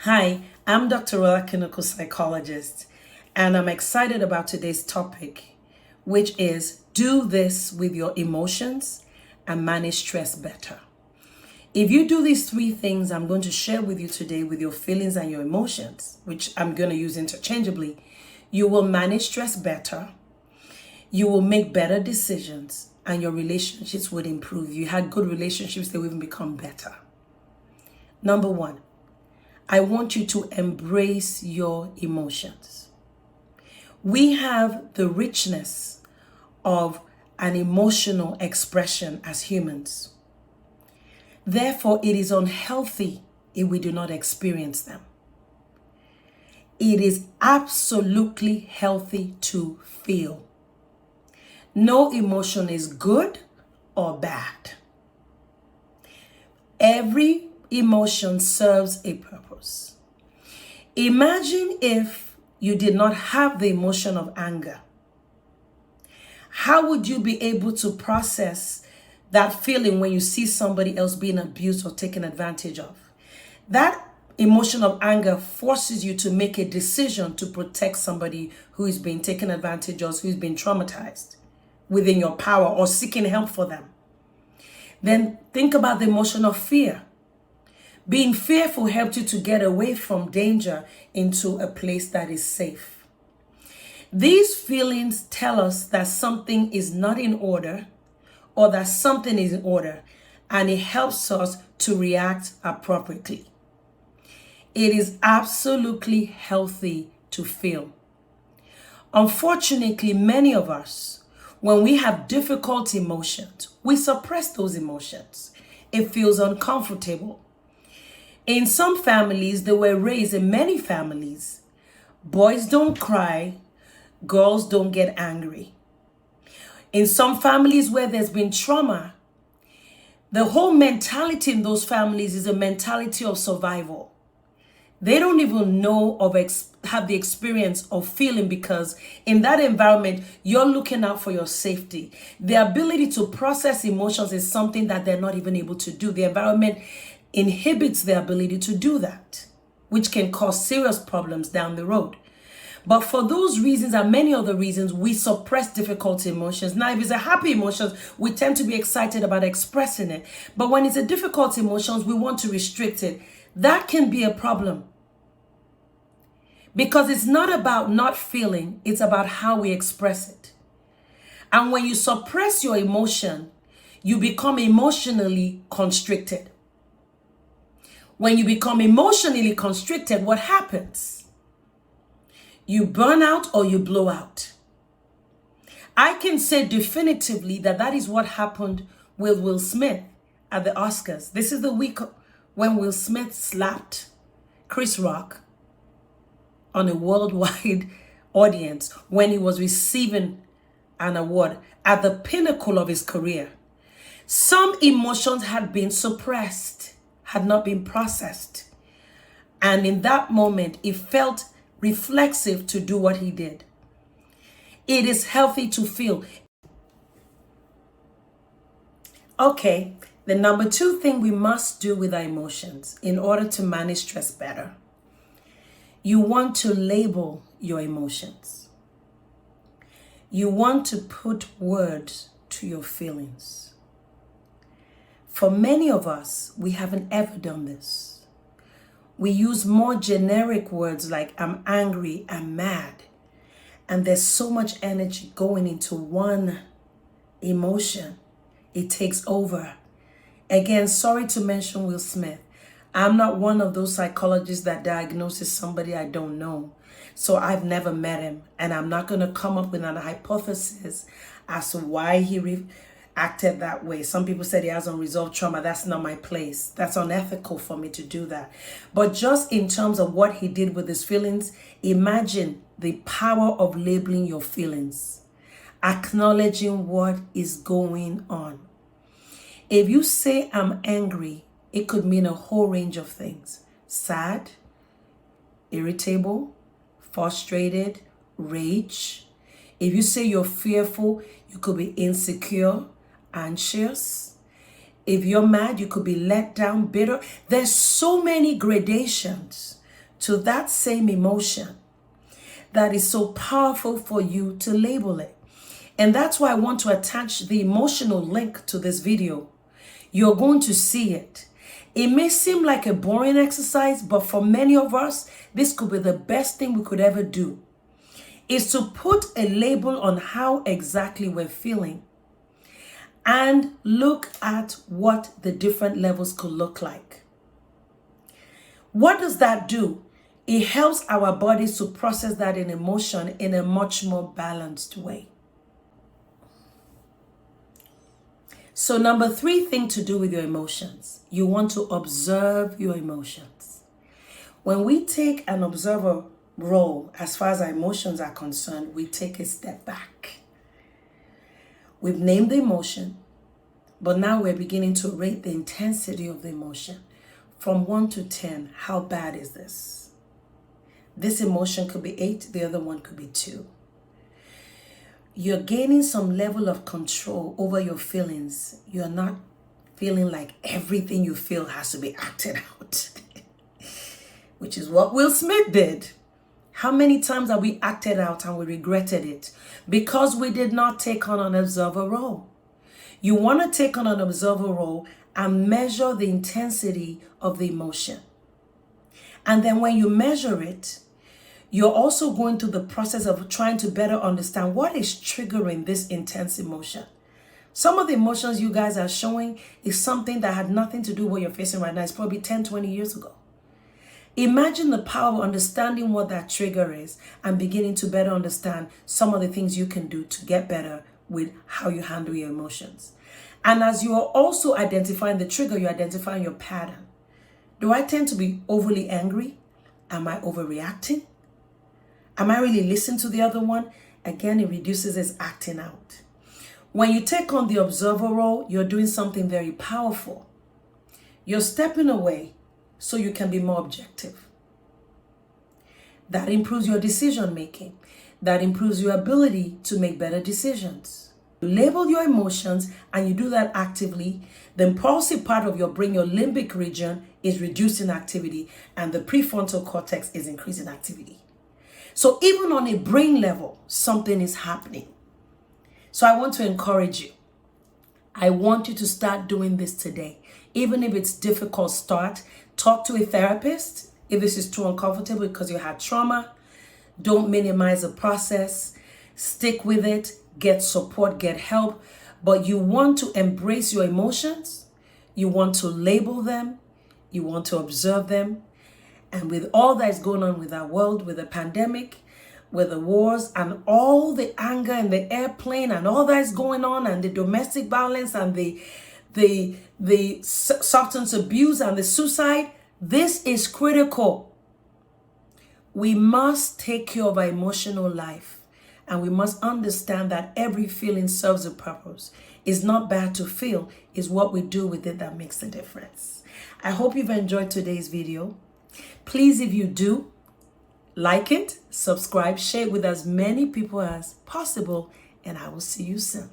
Hi, I'm Dr. Rola Kinoko, psychologist, and I'm excited about today's topic, which is do this with your emotions and manage stress better. If you do these three things I'm going to share with you today with your feelings and your emotions, which I'm going to use interchangeably, you will manage stress better, you will make better decisions, and your relationships would improve. You had good relationships, they will even become better. Number one, I want you to embrace your emotions. We have the richness of an emotional expression as humans. Therefore, it is unhealthy if we do not experience them. It is absolutely healthy to feel. No emotion is good or bad. Every emotion serves a purpose. Imagine if you did not have the emotion of anger. How would you be able to process that feeling when you see somebody else being abused or taken advantage of? That emotion of anger forces you to make a decision to protect somebody who is being taken advantage of, who is being traumatized within your power, or seeking help for them. Then think about the emotion of fear. Being fearful helped you to get away from danger into a place that is safe. These feelings tell us that something is not in order or that something is in order, and it helps us to react appropriately. It is absolutely healthy to feel. Unfortunately, many of us, when we have difficult emotions, we suppress those emotions. It feels uncomfortable. In some families, they were raised, in many families, boys don't cry, girls don't get angry. In some families where there's been trauma, the whole mentality in those families is a mentality of survival. They don't even know have the experience of feeling, because in that environment, you're looking out for your safety. The ability to process emotions is something that they're not even able to do. The environment inhibits their ability to do that, which can cause serious problems down the road. But for those reasons and many other reasons, we suppress difficult emotions. Now, if it's a happy emotion, we tend to be excited about expressing it. But when it's a difficult emotion, we want to restrict it. That can be a problem. Because it's not about not feeling, it's about how we express it. And when you suppress your emotion, you become emotionally constricted. When you become emotionally constricted, what happens? You burn out or you blow out. I can say definitively that that is what happened with Will Smith at the Oscars. This is the week when Will Smith slapped Chris Rock on a worldwide audience when he was receiving an award at the pinnacle of his career. Some emotions had been suppressed, had not been processed. And in that moment, it felt reflexive to do what he did. It is healthy to feel. Okay, the number two thing we must do with our emotions in order to manage stress better. You want to label your emotions. You want to put words to your feelings. For many of us, we haven't ever done this. We use more generic words like I'm angry, I'm mad. And there's so much energy going into one emotion. It takes over. Again, sorry to mention Will Smith. I'm not one of those psychologists that diagnoses somebody I don't know. So I've never met him. And I'm not going to come up with an hypothesis as to why he acted that way. Some people said he has unresolved trauma. That's not my place. That's unethical for me to do that. But just in terms of what he did with his feelings, imagine the power of labeling your feelings, acknowledging what is going on. If you say I'm angry, it could mean a whole range of things. Sad, irritable, frustrated, rage. If you say you're fearful, you could be insecure, anxious. If you're mad, you could be let down, bitter. There's so many gradations to that same emotion that is so powerful for you to label it. And that's why I want to attach the emotional link to this video. You're going to see it. It may seem like a boring exercise, but for many of us, this could be the best thing we could ever do, is to put a label on how exactly we're feeling and look at what the different levels could look like. What does that do? It helps our bodies to process that in emotion in a much more balanced way. So number 3 thing to do with your emotions, you want to observe your emotions. When we take an observer role, as far as our emotions are concerned, we take a step back. We've named the emotion, but now we're beginning to rate the intensity of the emotion. From 1 to 10, how bad is this? This emotion could be 8, the other one could be 2. You're gaining some level of control over your feelings. You're not feeling like everything you feel has to be acted out, which is what Will Smith did. How many times have we acted out and we regretted it because we did not take on an observer role? You want to take on an observer role and measure the intensity of the emotion. And then when you measure it, you're also going through the process of trying to better understand what is triggering this intense emotion. Some of the emotions you guys are showing is something that had nothing to do with what you're facing right now. It's probably 10, 20 years ago. Imagine the power of understanding what that trigger is and beginning to better understand some of the things you can do to get better with how you handle your emotions. And as you are also identifying the trigger, you're identifying your pattern. Do I tend to be overly angry? Am I overreacting? Am I really listening to the other one? Again, it reduces its acting out. When you take on the observer role, you're doing something very powerful. You're stepping away so you can be more objective. That improves your decision making. That improves your ability to make better decisions. You label your emotions and you do that actively. The impulsive part of your brain, your limbic region, is reducing activity and the prefrontal cortex is increasing activity. So even on a brain level, something is happening. So I want to encourage you. I want you to start doing this today. Even if it's difficult, start. Talk to a therapist. If this is too uncomfortable because you had trauma, don't minimize the process. Stick with it. Get support, get help. But you want to embrace your emotions. You want to label them. You want to observe them. And with all that is going on with our world, with the pandemic, with the wars and all the anger and the airplane and all that is going on and the domestic violence and the substance abuse and the suicide, this is critical. We must take care of our emotional life and we must understand that every feeling serves a purpose. It's not bad to feel, it's what we do with it that makes the difference. I hope you've enjoyed today's video. Please, if you do, like it, subscribe, share it with as many people as possible, and I will see you soon.